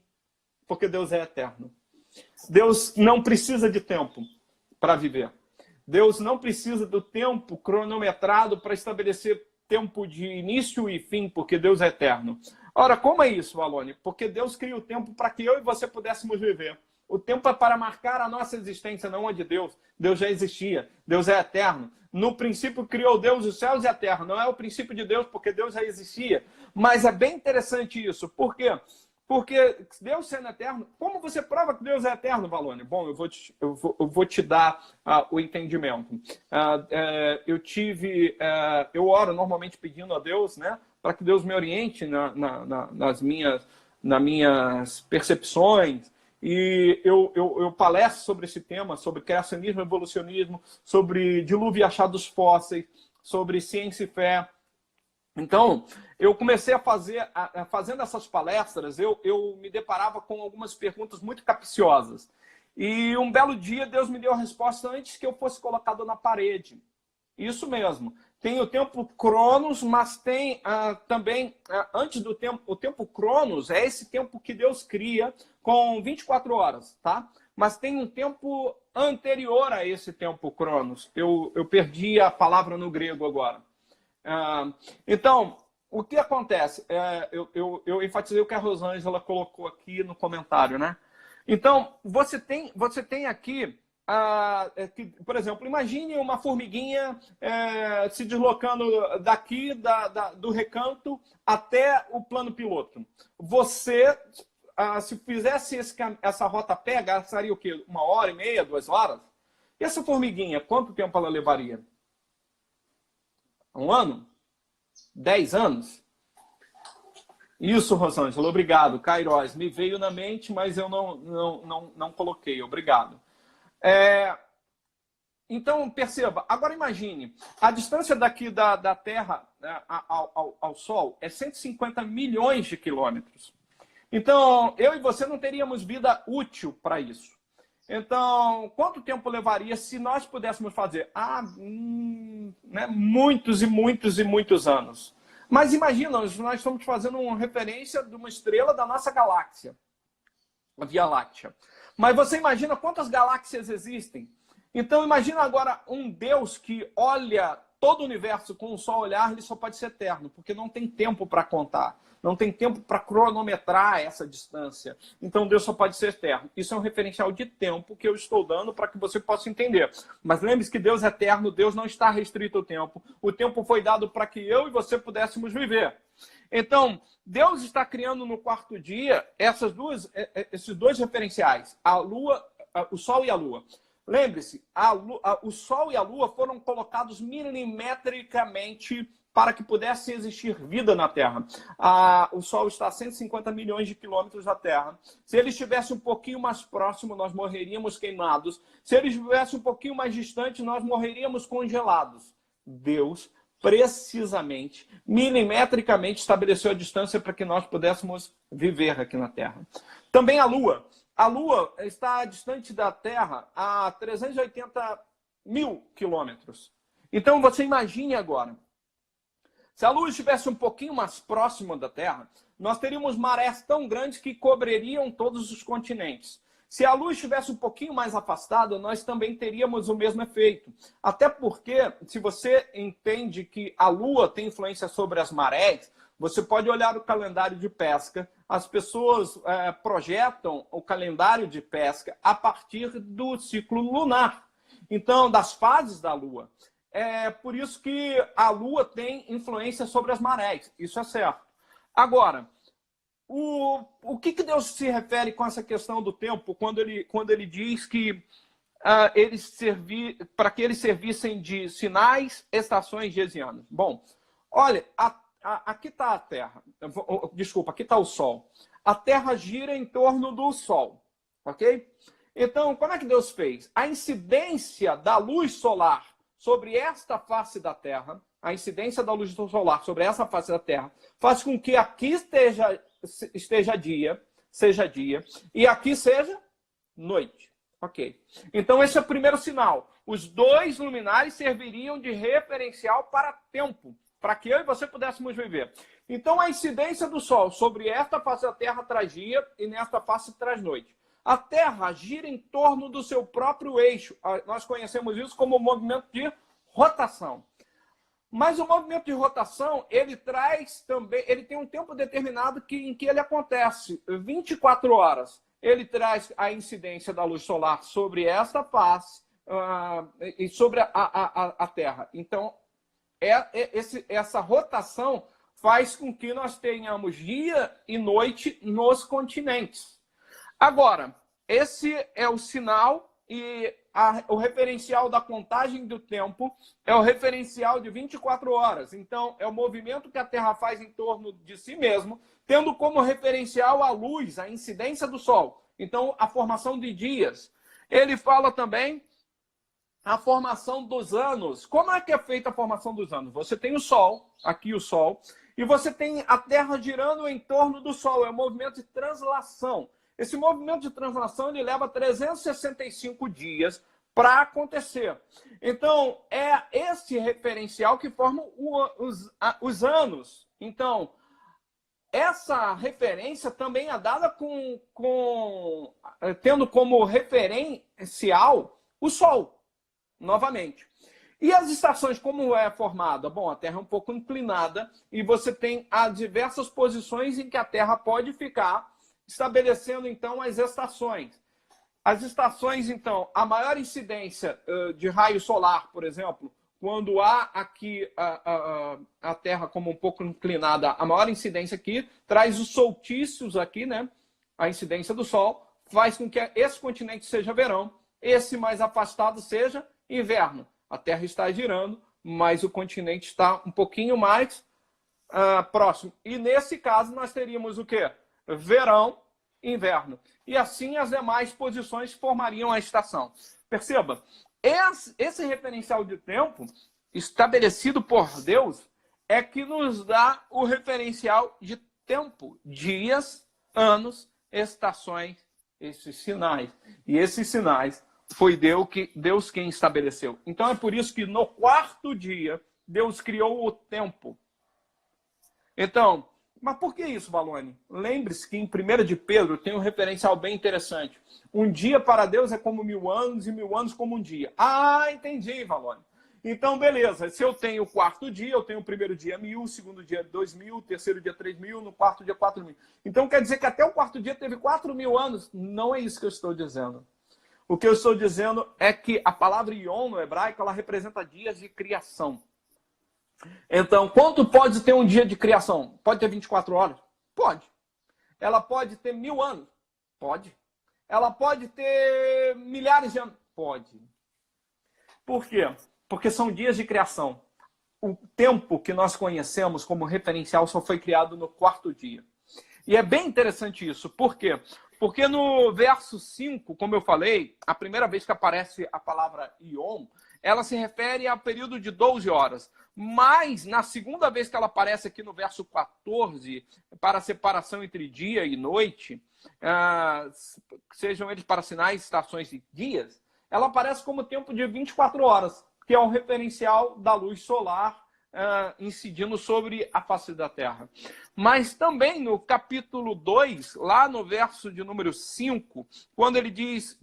porque Deus é eterno. Deus não precisa de tempo para viver. Deus não precisa do tempo cronometrado para estabelecer tempo de início e fim, porque Deus é eterno. Ora, como é isso, Alone? Porque Deus cria o tempo para que eu e você pudéssemos viver. O tempo é para marcar a nossa existência, não a de Deus. Deus já existia, Deus é eterno. No princípio criou Deus os céus e a terra. Não é o princípio de Deus, porque Deus já existia. Mas é bem interessante isso. Por quê? Porque Deus sendo eterno, como você prova que Deus é eterno, Valone? Bom, eu vou te dar o entendimento. Eu oro normalmente pedindo a Deus, né, para que Deus me oriente nas minhas percepções. E eu palestro sobre esse tema, sobre criacionismo e evolucionismo, sobre dilúvio e achados fósseis, sobre ciência e fé. Então, eu comecei a fazendo essas palestras, eu me deparava com algumas perguntas muito capciosas. E um belo dia, Deus me deu a resposta antes que eu fosse colocado na parede. Isso mesmo. Tem o tempo Cronos, mas tem também, antes do tempo, o tempo Cronos é esse tempo que Deus cria com 24 horas, tá? Mas tem um tempo anterior a esse tempo Cronos. Eu perdi a palavra no grego agora. Então, o que acontece? Eu enfatizei o que a Rosângela colocou aqui no comentário, né? Então, você tem aqui, por exemplo, imagine uma formiguinha se deslocando daqui do recanto até o plano piloto. Você, se fizesse essa rota a pé, gastaria o quê? 1h30, 2 horas? E essa formiguinha, quanto tempo ela levaria? 1 ano? 10 anos? Isso, Rosângela, obrigado. Kairos, me veio na mente, mas eu não coloquei. Obrigado. Então, perceba. Agora imagine, a distância daqui da Terra, né, ao Sol é 150 milhões de quilômetros. Então, eu e você não teríamos vida útil para isso. Então, quanto tempo levaria se nós pudéssemos fazer? Né, muitos e muitos e muitos anos. Mas imagina, nós estamos fazendo uma referência de uma estrela da nossa galáxia, a Via Láctea. Mas você imagina quantas galáxias existem? Então, imagina agora um Deus que olha todo o universo com um só olhar, ele só pode ser eterno, porque não tem tempo para contar. Não tem tempo para cronometrar essa distância. Então, Deus só pode ser eterno. Isso é um referencial de tempo que eu estou dando para que você possa entender. Mas lembre-se que Deus é eterno, Deus não está restrito ao tempo. O tempo foi dado para que eu e você pudéssemos viver. Então, Deus está criando no quarto dia esses dois referenciais, a Lua, o Sol e a Lua. Lembre-se, o Sol e a Lua foram colocados milimetricamente para que pudesse existir vida na Terra. O Sol está a 150 milhões de quilômetros da Terra. Se ele estivesse um pouquinho mais próximo, nós morreríamos queimados. Se ele estivesse um pouquinho mais distante, nós morreríamos congelados. Deus, precisamente, milimetricamente, estabeleceu a distância para que nós pudéssemos viver aqui na Terra. Também a Lua. A Lua está distante da Terra a 380 mil quilômetros. Então, você imagine agora, se a Lua estivesse um pouquinho mais próxima da Terra, nós teríamos marés tão grandes que cobririam todos os continentes. Se a Lua estivesse um pouquinho mais afastada, nós também teríamos o mesmo efeito. Até porque, se você entende que a Lua tem influência sobre as marés, você pode olhar o calendário de pesca. As pessoas projetam o calendário de pesca a partir do ciclo lunar. Então, das fases da Lua. É por isso que a Lua tem influência sobre as marés. Isso é certo. Agora, o que Deus se refere com essa questão do tempo quando ele diz que para que eles servissem de sinais, estações, dias e anos? Bom, olha, aqui está a Terra. Desculpa, aqui está o Sol. A Terra gira em torno do Sol. Ok? Então, como é que Deus fez? A incidência da luz solar sobre esta face da Terra, a incidência da luz solar sobre essa face da Terra, faz com que aqui seja dia, e aqui seja noite. Ok. Então, esse é o primeiro sinal. Os dois luminares serviriam de referencial para tempo, para que eu e você pudéssemos viver. Então, a incidência do Sol sobre esta face da Terra traz dia e nesta face traz noite. A Terra gira em torno do seu próprio eixo. Nós conhecemos isso como movimento de rotação. Mas o movimento de rotação, ele traz também, ele tem um tempo determinado em que ele acontece, 24 horas. Ele traz a incidência da luz solar sobre esta face e sobre a Terra. Então, essa rotação faz com que nós tenhamos dia e noite nos continentes. Agora, esse é o sinal e o referencial da contagem do tempo é o referencial de 24 horas. Então, é o movimento que a Terra faz em torno de si mesmo, tendo como referencial a luz, a incidência do Sol. Então, a formação de dias. Ele fala também a formação dos anos. Como é que é feita a formação dos anos? Você tem o Sol, aqui o Sol, e você tem a Terra girando em torno do Sol. É um movimento de translação. Esse movimento de translação ele leva 365 dias para acontecer. Então, é esse referencial que forma os anos. Então, essa referência também é dada tendo como referencial o Sol, novamente. E as estações, como é formada? Bom, a Terra é um pouco inclinada e você tem as diversas posições em que a Terra pode ficar, estabelecendo, então, as estações. As estações, então, a maior incidência de raio solar, por exemplo, quando há aqui a Terra como um pouco inclinada, a maior incidência aqui, traz os solstícios aqui, né? A incidência do Sol faz com que esse continente seja verão, esse mais afastado seja inverno. A Terra está girando, mas o continente está um pouquinho mais próximo. E nesse caso nós teríamos o quê? Verão, inverno. E assim as demais posições formariam a estação. Perceba, esse referencial de tempo estabelecido por Deus é que nos dá o referencial de tempo, dias, anos, estações, esses sinais. E esses sinais foi Deus quem estabeleceu. Então é por isso que no quarto dia Deus criou o tempo. Então, mas por que isso, Valone? Lembre-se que em 1 de Pedro tem um referencial bem interessante. Um dia para Deus é como 1000 anos e 1000 anos como um dia. Ah, entendi, Valone. Então, beleza. Se eu tenho o quarto dia, eu tenho o primeiro dia 1000, o segundo dia 2000, o terceiro dia 3000, no quarto dia 4000. Então, quer dizer que até o quarto dia teve 4000 anos? Não é isso que eu estou dizendo. O que eu estou dizendo é que a palavra Yom no hebraico, ela representa dias de criação. Então, quanto pode ter um dia de criação? Pode ter 24 horas? Pode. Ela pode ter 1000 anos? Pode. Ela pode ter milhares de anos? Pode. Por quê? Porque são dias de criação. O tempo que nós conhecemos como referencial só foi criado no quarto dia. E é bem interessante isso. Por quê? Porque no verso 5, como eu falei, a primeira vez que aparece a palavra Yom, ela se refere a período de 12 horas. Mas, na segunda vez que ela aparece aqui no verso 14, para a separação entre dia e noite, sejam eles para sinais, estações e dias, ela aparece como tempo de 24 horas, que é um referencial da luz solar incidindo sobre a face da Terra. Mas também no capítulo 2, lá no verso de número 5, quando ele diz,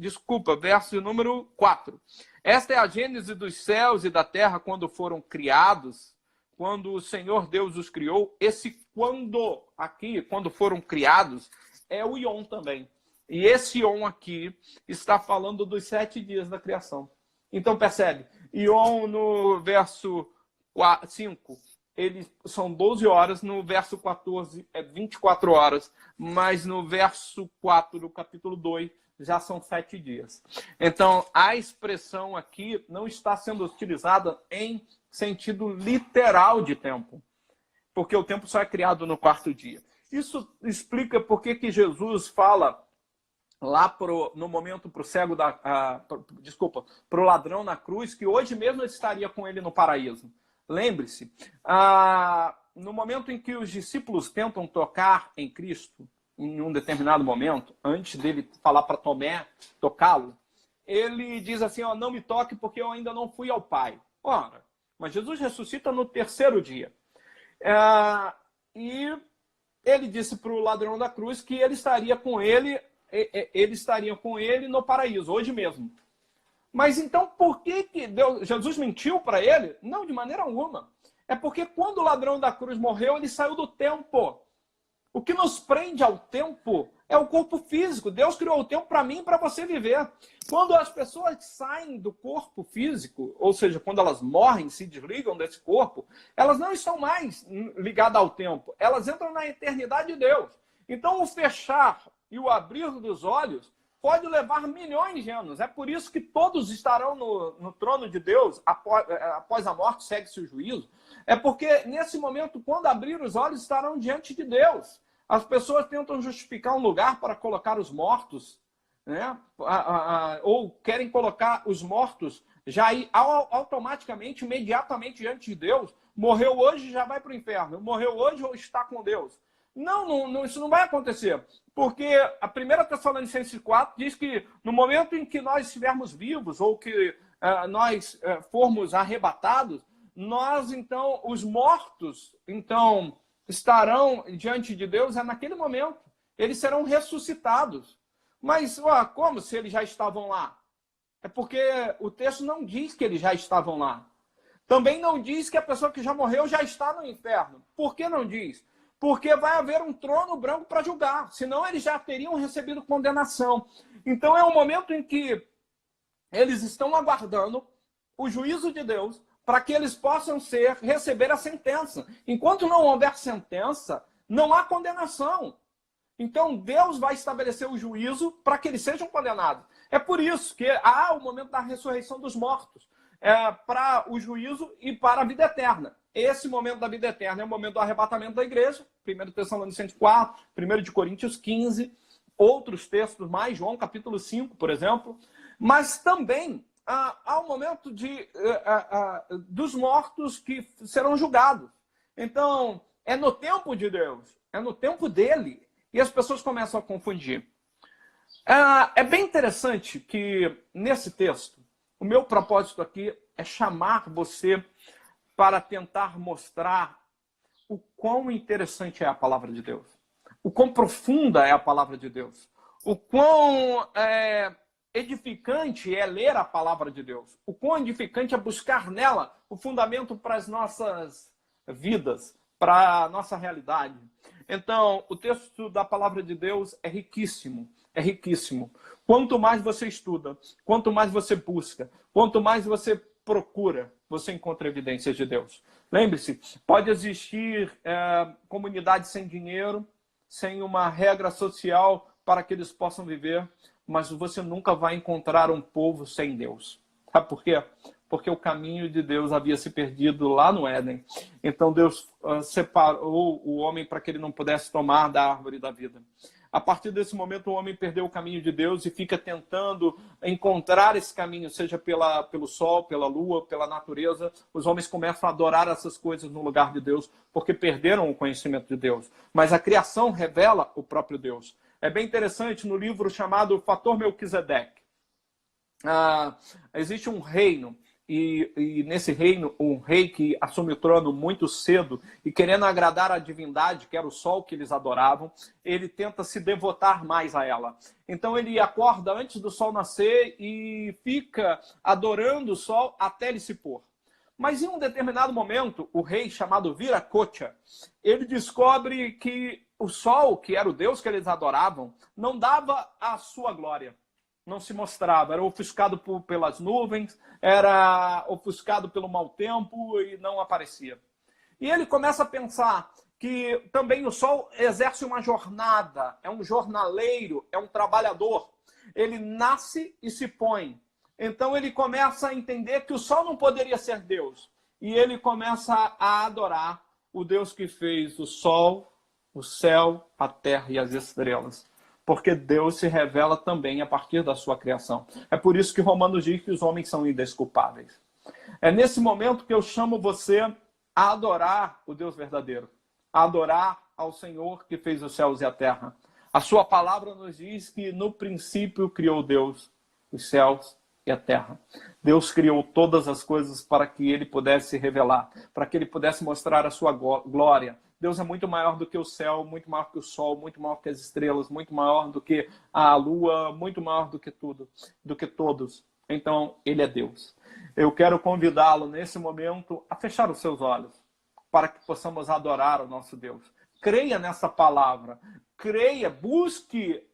verso de número 4, esta é a gênese dos céus e da terra quando foram criados, quando o Senhor Deus os criou. Esse quando aqui, quando foram criados, é o Yom também. E esse Yom aqui está falando dos 7 dias da criação. Então percebe, Yom no verso 5, eles são 12 horas, no verso 14 é 24 horas, mas no verso 4 do capítulo 2 já são 7 dias. Então, a expressão aqui não está sendo utilizada em sentido literal de tempo, porque o tempo só é criado no quarto dia. Isso explica por que Jesus fala lá no momento para o cego para o ladrão na cruz, que hoje mesmo eu estaria com ele no paraíso. Lembre-se, no momento em que os discípulos tentam tocar em Cristo, em um determinado momento, antes dele falar para Tomé tocá-lo, ele diz assim, ó, não me toque porque eu ainda não fui ao Pai. Ora, mas Jesus ressuscita no terceiro dia. E ele disse para o ladrão da cruz que ele estaria com ele, eles estariam com ele no paraíso, hoje mesmo. Mas então, por que Jesus mentiu para ele? Não, de maneira alguma. É porque quando o ladrão da cruz morreu, ele saiu do tempo. O que nos prende ao tempo é o corpo físico. Deus criou o tempo para mim e para você viver. Quando as pessoas saem do corpo físico, ou seja, quando elas morrem, se desligam desse corpo, elas não estão mais ligadas ao tempo. Elas entram na eternidade de Deus. Então, o fechar e o abrir dos olhos pode levar milhões de anos. É por isso que todos estarão no trono de Deus após a morte, segue-se o juízo. É porque, nesse momento, quando abrir os olhos, estarão diante de Deus. As pessoas tentam justificar um lugar para colocar os mortos, né? Ou querem colocar os mortos já aí automaticamente, imediatamente diante de Deus. Morreu hoje, já vai para o inferno. Morreu hoje ou está com Deus. Não, isso não vai acontecer. Porque a 1 Tessalonicenses 4 diz que no momento em que nós estivermos vivos ou que nós formos arrebatados, nós, então, os mortos, então, estarão diante de Deus, naquele momento. Eles serão ressuscitados. Mas, como se eles já estavam lá? É porque o texto não diz que eles já estavam lá. Também não diz que a pessoa que já morreu já está no inferno. Por que não diz? Porque vai haver um trono branco para julgar. Senão eles já teriam recebido condenação. Então é um momento em que eles estão aguardando o juízo de Deus para que eles possam receber a sentença. Enquanto não houver sentença, não há condenação. Então Deus vai estabelecer o juízo para que eles sejam condenados. É por isso que há o momento da ressurreição dos mortos, para o juízo e para a vida eterna. Esse momento da vida eterna é o momento do arrebatamento da igreja, 1 Tessalonicenses 4, 1 de Coríntios 15, outros textos mais, João capítulo 5, por exemplo. Mas também há o momento dos mortos que serão julgados. Então, é no tempo de Deus, é no tempo dele, e as pessoas começam a confundir. É bem interessante que, nesse texto, o meu propósito aqui é chamar você para tentar mostrar o quão interessante é a palavra de Deus, o quão profunda é a palavra de Deus, o quão edificante é ler a palavra de Deus, o quão edificante é buscar nela o fundamento para as nossas vidas, para a nossa realidade. Então, o texto da palavra de Deus é riquíssimo, é riquíssimo. Quanto mais você estuda, quanto mais você busca, quanto mais você procura, você encontra evidências de Deus. Lembre-se, pode existir comunidades sem dinheiro, sem uma regra social para que eles possam viver, mas você nunca vai encontrar um povo sem Deus. Sabe por quê? Porque o caminho de Deus havia se perdido lá no Éden. Então Deus separou o homem para que ele não pudesse tomar da árvore da vida. A partir desse momento, o homem perdeu o caminho de Deus e fica tentando encontrar esse caminho, seja pelo sol, pela lua, pela natureza. Os homens começam a adorar essas coisas no lugar de Deus, porque perderam o conhecimento de Deus. Mas a criação revela o próprio Deus. É bem interessante, no livro chamado Fator Melquisedeque, existe um reino, e nesse reino, um rei que assume o trono muito cedo e querendo agradar a divindade, que era o sol que eles adoravam, ele tenta se devotar mais a ela. Então ele acorda antes do sol nascer e fica adorando o sol até ele se pôr. Mas em um determinado momento, o rei chamado Viracocha, ele descobre que o sol, que era o deus que eles adoravam, não dava a sua glória. Não se mostrava, era ofuscado pelas nuvens, era ofuscado pelo mau tempo e não aparecia. E ele começa a pensar que também o sol exerce uma jornada, é um jornaleiro, é um trabalhador. Ele nasce e se põe. Então ele começa a entender que o sol não poderia ser Deus. E ele começa a adorar o Deus que fez o sol, o céu, a terra e as estrelas. Porque Deus se revela também a partir da sua criação. É por isso que Romanos diz que os homens são indesculpáveis. É nesse momento que eu chamo você a adorar o Deus verdadeiro, a adorar ao Senhor que fez os céus e a terra. A sua palavra nos diz que no princípio criou Deus os céus e a terra. Deus criou todas as coisas para que ele pudesse se revelar, para que ele pudesse mostrar a sua glória. Deus é muito maior do que o céu, muito maior que o sol, muito maior que as estrelas, muito maior do que a lua, muito maior do que tudo, do que todos. Então, ele é Deus. Eu quero convidá-lo nesse momento a fechar os seus olhos, para que possamos adorar o nosso Deus. Creia nessa palavra, creia, busque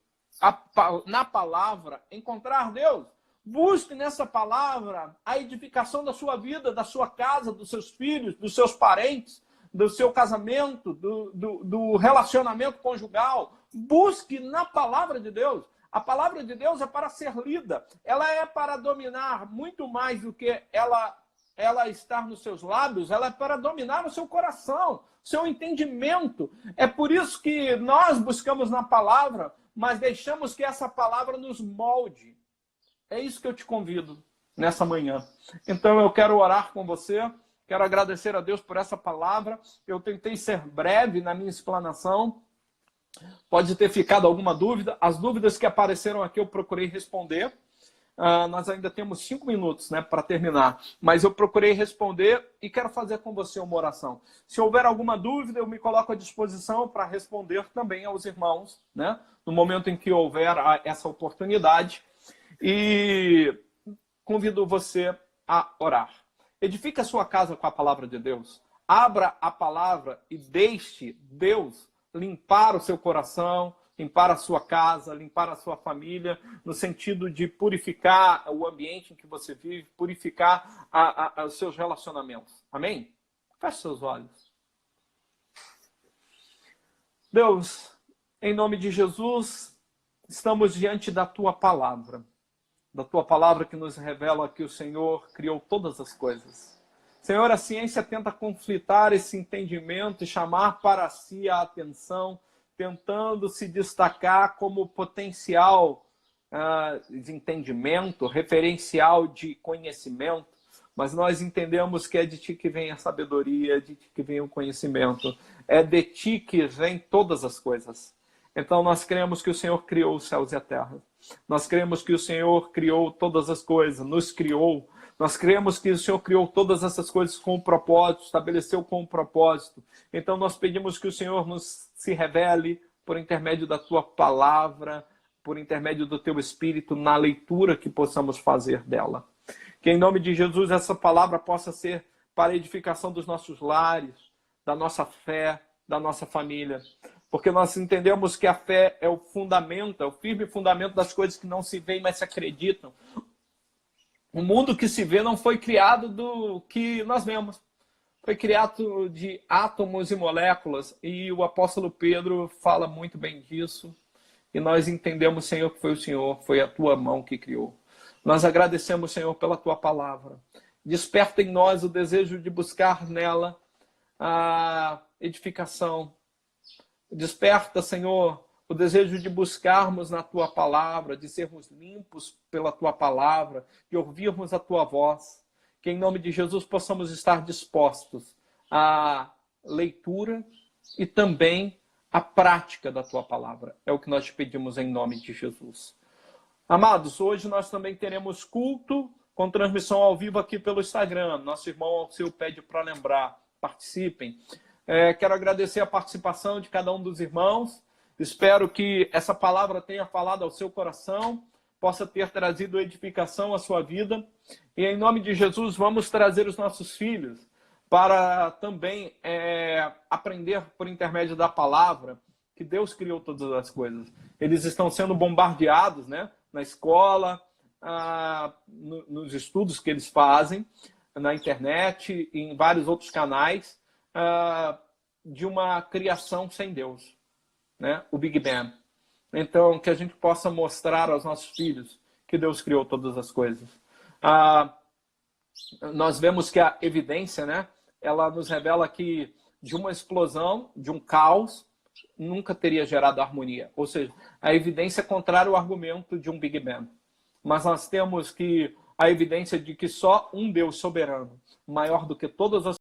na palavra encontrar Deus. Busque nessa palavra a edificação da sua vida, da sua casa, dos seus filhos, dos seus parentes, do seu casamento, do relacionamento conjugal. Busque na palavra de Deus. A palavra de Deus é para ser lida. Ela é para dominar muito mais do que ela estar nos seus lábios. Ela é para dominar o seu coração, seu entendimento. É por isso que nós buscamos na palavra, mas deixamos que essa palavra nos molde. É isso que eu te convido nessa manhã. Então eu quero orar com você, quero agradecer a Deus por essa palavra. Eu tentei ser breve na minha explanação. Pode ter ficado alguma dúvida. As dúvidas que apareceram aqui eu procurei responder. Nós ainda temos 5 minutos, né, para terminar. Mas eu procurei responder e quero fazer com você uma oração. Se houver alguma dúvida, eu me coloco à disposição para responder também aos irmãos, né, no momento em que houver essa oportunidade. E convido você a orar. Edifique a sua casa com a palavra de Deus. Abra a palavra e deixe Deus limpar o seu coração, limpar a sua casa, limpar a sua família, no sentido de purificar o ambiente em que você vive, purificar os seus relacionamentos. Amém? Feche seus olhos. Deus, em nome de Jesus, estamos diante da tua palavra. Da tua palavra que nos revela que o Senhor criou todas as coisas. Senhor, a ciência tenta conflitar esse entendimento e chamar para si a atenção, tentando se destacar como potencial de entendimento, referencial de conhecimento, mas nós entendemos que é de ti que vem a sabedoria, é de ti que vem o conhecimento, é de ti que vem todas as coisas. Então nós cremos que o Senhor criou os céus e a terra. Nós cremos que o Senhor criou todas as coisas, nos criou. Nós cremos que o Senhor criou todas essas coisas com um propósito, estabeleceu com um propósito. Então nós pedimos que o Senhor nos se revele por intermédio da tua palavra, por intermédio do teu Espírito, na leitura que possamos fazer dela. Que em nome de Jesus essa palavra possa ser para a edificação dos nossos lares, da nossa fé, da nossa família. Porque nós entendemos que a fé é o fundamento, é o firme fundamento das coisas que não se veem, mas se acreditam. O mundo que se vê não foi criado do que nós vemos. Foi criado de átomos e moléculas. E o apóstolo Pedro fala muito bem disso. E nós entendemos, Senhor, que foi o Senhor, foi a tua mão que criou. Nós agradecemos, Senhor, pela tua palavra. Desperta em nós o desejo de buscar nela a edificação. Desperta, Senhor, o desejo de buscarmos na tua palavra, de sermos limpos pela tua palavra, de ouvirmos a tua voz. Que em nome de Jesus possamos estar dispostos à leitura e também à prática da tua palavra. É o que nós te pedimos em nome de Jesus. Amados, hoje nós também teremos culto com transmissão ao vivo aqui pelo Instagram. Nosso irmão Alceu pede para lembrar. Participem. Quero agradecer a participação de cada um dos irmãos. Espero que essa palavra tenha falado ao seu coração, possa ter trazido edificação à sua vida. E em nome de Jesus, vamos trazer os nossos filhos para também aprender por intermédio da palavra que Deus criou todas as coisas. Eles estão sendo bombardeados, né, na escola, nos estudos que eles fazem, na internet e em vários outros canais, de uma criação sem Deus, né? O Big Bang. Então, que a gente possa mostrar aos nossos filhos que Deus criou todas as coisas. Nós vemos que a evidência, né, ela nos revela que de uma explosão, de um caos, nunca teria gerado harmonia. Ou seja, a evidência é contrária ao argumento de um Big Bang. Mas nós temos que a evidência de que só um Deus soberano, maior do que todas as